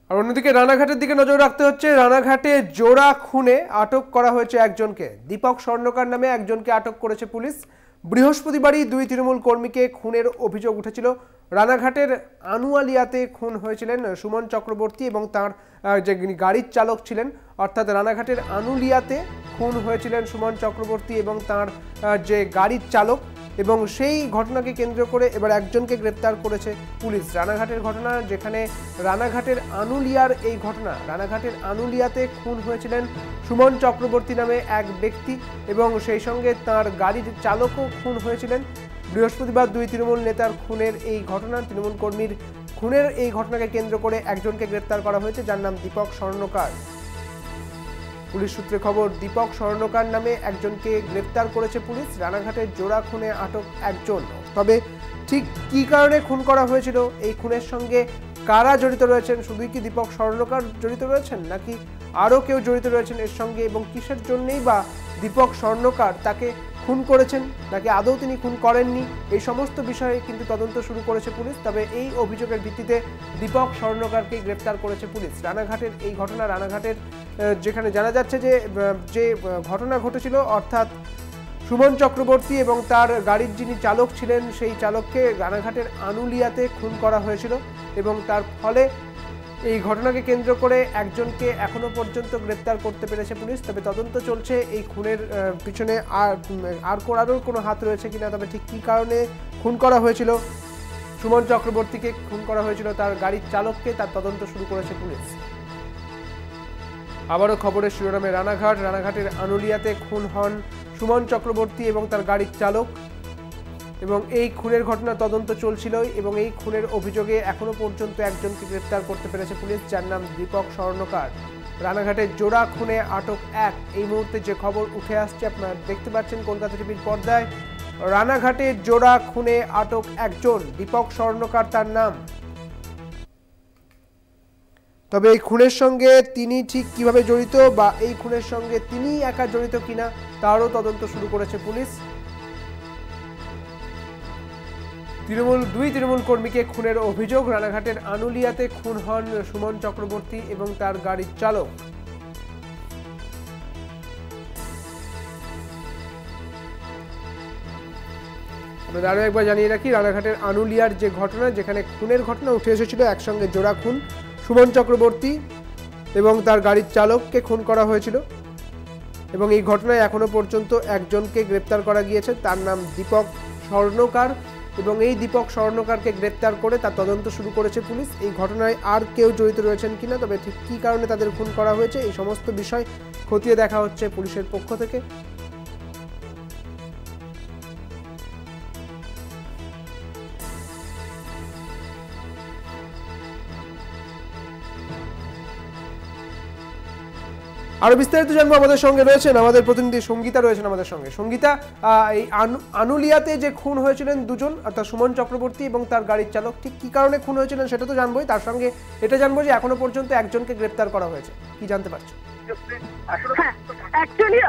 আর অন্যদিকে রানাঘাটের দিকে নজর রাখতে হচ্ছে। রানাঘাটে জোড়া খুনে আটক করা হয়েছে একজনকে। দীপক স্বর্ণকার নামে একজনকে আটক করেছে পুলিশ। বৃহস্পতিবারই দুই তৃণমূল কর্মীকে খুনের অভিযোগ উঠেছিল। রানাঘাটের আনুয়ালিয়াতে খুন হয়েছিলেন সুমন চক্রবর্তী এবং তার যে গাড়ির চালক ছিলেন, অর্থাৎ রানাঘাটের আনুলিয়াতে খুন হয়েছিলেন সুমন চক্রবর্তী এবং তার যে গাড়ির চালক, এবং সেই ঘটনাকে কেন্দ্র করে এবার একজনকে গ্রেপ্তার করেছে পুলিশ। রানাঘাটের ঘটনা, যেখানে রানাঘাটের আনুলিয়ার এই ঘটনা, রানাঘাটের আনুলিয়াতে খুন হয়েছিলেন সুমন চক্রবর্তী নামে এক ব্যক্তি এবং সেই সঙ্গে তার গাড়ির চালকও খুন হয়েছিলেন। বৃহস্পতিবার দুই তৃণমূল নেতার খুনের এই ঘটনা, তৃণমূল কর্মীর খুনের এই ঘটনাকে কেন্দ্র করে একজনকে গ্রেপ্তার করা হয়েছে, যার নাম দীপক স্বর্ণকার। পুলিশ সূত্রে খবর, দীপক স্বর্ণকার নামে একজনকে গ্রেপ্তার করেছে পুলিশ। রানাঘাটের জোড়া খুনে আটক একজন। তবে ঠিক কী কারণে খুন করা হয়েছিল, এই খুনের সঙ্গে কারা জড়িত রয়েছেন, শুধুই কি দীপক স্বর্ণকার জড়িত রয়েছেন নাকি আরও কেউ জড়িত রয়েছেন এর সঙ্গে, এবং কিসের জন্যেই বা দীপক স্বর্ণকার তাকে খুন করেছেন নাকি আদৌ তিনি খুন করেননি, এই সমস্ত বিষয়ে কিন্তু তদন্ত শুরু করেছে পুলিশ। তবে এই অভিযোগের ভিত্তিতে দীপক স্বর্ণকারকে গ্রেপ্তার করেছে পুলিশ। রানাঘাটের এই ঘটনা, রানাঘাটের যেখানে জানা যাচ্ছে যে ঘটনা ঘটেছিল, অর্থাৎ সুমন চক্রবর্তী এবং তার গাড়ির যিনি চালক ছিলেন সেই চালককে রানাঘাটের আনুলিয়াতে খুন করা হয়েছিল এবং তার ফলে এই ঘটনাকে কেন্দ্র করে একজনকে এখনো পর্যন্ত গ্রেপ্তার করতে পেরেছে পুলিশ। তবে তদন্ত চলছে এই খুনের পিছনে আরও কোনো হাত রয়েছে কিনা, তবে ঠিক কী কারণে খুন করা হয়েছিল সুমন চক্রবর্তীকে, খুন করা হয়েছিল তার গাড়ির চালককে, তার তদন্ত শুরু করেছে পুলিশ। আবারও খবরের শিরোনামে রানাঘাটের আনুলিয়াতে খুন হন সুমন চক্রবর্তী এবং তার গাড়ির চালক, এবং এই খুনের ঘটনা তদন্ত চলছিল এবং এই খুনের অভিযোগে এখনো পর্যন্ত একজনকে গ্রেপ্তার করতে পেরেছে পুলিশ, যার নাম দীপক স্বর্ণকার। রানাঘাটের জোড়া খুনে আটক এক, এই মুহূর্তে যে খবর উঠে আসছে আপনারা দেখতে পাচ্ছেন কলকাতা টিভির পর্দায়। রানাঘাটের জোড়া খুনে আটক একজন, দীপক স্বর্ণকার তার নাম। তবে এই খুনের সঙ্গে তিনি ঠিক কিভাবে জড়িত বা এই খুনের সঙ্গে তিনি একা জড়িত কিনা তারও তদন্ত শুরু করেছে পুলিশ। দুই তৃণমূল কর্মীকে খুনের অভিযোগ। রানাঘাটের আনুলিয়াতে খুন হন সুমন চক্রবর্তী এবং তার গাড়ির চালক। আপনাদের আরও একবার জানিয়ে রাখি, রানাঘাটের আনুলিয়ার যে ঘটনা, যেখানে খুনের ঘটনা উঠে এসেছিল, একসঙ্গে জোড়া খুন, সুমন চক্রবর্তী এবং তার গাড়ির চালককে খুন করা হয়েছিল এবং এই ঘটনায় এখনো পর্যন্ত একজনকে গ্রেপ্তার করা গিয়েছে, তার নাম দীপক স্বর্ণকার, এবং এই দীপক স্বর্ণকারকে গ্রেপ্তার করে তার তদন্ত শুরু করেছে পুলিশ। এই ঘটনায় আর কেউ জড়িত রয়েছেন কিনা, তবে ঠিক কী কারণে তাদের খুন করা হয়েছে, এই সমস্ত বিষয় খতিয়ে দেখা হচ্ছে পুলিশের পক্ষ থেকে। আরো বিস্তারিত জানবো, আমাদের সঙ্গে রয়েছেন আমাদের প্রতিনিধি সঙ্গীতা, রয়েছেন আমাদের সঙ্গে। সঙ্গীতা, এই আনুলিয়াতে যে খুন হয়েছিলেন দুজন, অর্থাৎ সুমন চক্রবর্তী এবং তার গাড়ির চালক, ঠিক কি কারণে খুন হয়েছিলেন সেটা তো জানবোই, তার সঙ্গে এটা জানবো যে এখনো পর্যন্ত একজনকে গ্রেপ্তার করা হয়েছে, কি জানতে পারছো? অ্যাকচুয়ালি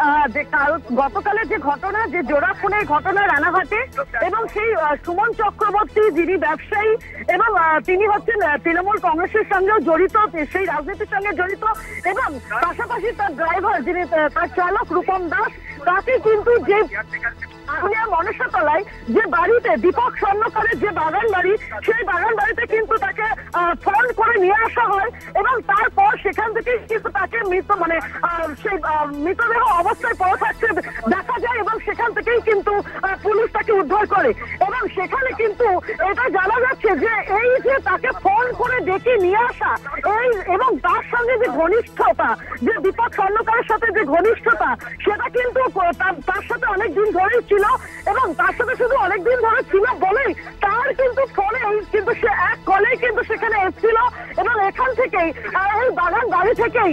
গতকালের যে ঘটনা, যে জোড়া খুনের ঘটনা রানাঘাটে, এবং সেই সুমন চক্রবর্তী যিনি ব্যবসায়ী এবং তিনি হচ্ছেন তৃণমূল কংগ্রেসের সঙ্গেও জড়িত, সেই রাজনীতির সঙ্গে জড়িত, এবং পাশাপাশি তার ড্রাইভার যিনি তার চালক রূপম দাস, তাকে কিন্তু যে মনসাতলায় যে বাড়িতে দীপক স্বর্ণকারের যে বাগান বাড়ি, সেই বাগান বাড়িতে কিন্তু তাকে ফোন করে নিয়ে আসা হয় এবং তারপর সেখান থেকে কিন্তু তাকে সেই মৃতদেহ অবস্থায় পড়ে থাকতে দেখা যায় এবং সেখান থেকেই কিন্তু পুলিশ তাকে উদ্ধার করে। এবং সেখানে কিন্তু এটা জানা যাচ্ছে যে এই যে তাকে ফোন করে ডেকে নিয়ে আসা, এই এবং তার সঙ্গে যে ঘনিষ্ঠতা, যে দীপক স্বর্ণকারের সাথে যে ঘনিষ্ঠতা, সেটা কিন্তু তার সাথে অনেকদিন ধরেই ছিল এবং তার সাথে শুধু অনেকদিন ধরে ছিল বলেই তার কিন্তু ফোনে কিন্তু সে এক কলেই কিন্তু সেখানে এসেছিল এবং এখান থেকেই এই বাগান বাড়ি থেকেই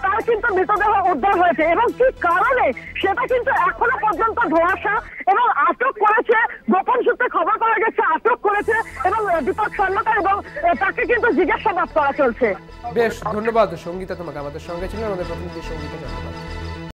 তার কিন্তু মৃতদেহ উদ্ধার হয়েছে এবং কি কারণে সেটা কিন্তু এখনো পর্যন্ত ধোঁয়াশা। এবং আটক করেছে, গোপন সূত্রে খবর পাওয়া গেছে আটক করেছে এবং দীপক স্বর্ণকার, এবং তাকে কিন্তু জিজ্ঞাসাবাদ করা চলছে। বেশ, ধন্যবাদ সঙ্গীতা, তোমাকে আমাদের সঙ্গে ছিলেন আমাদের প্রতিনিধি সঙ্গীতা। ধন্যবাদ।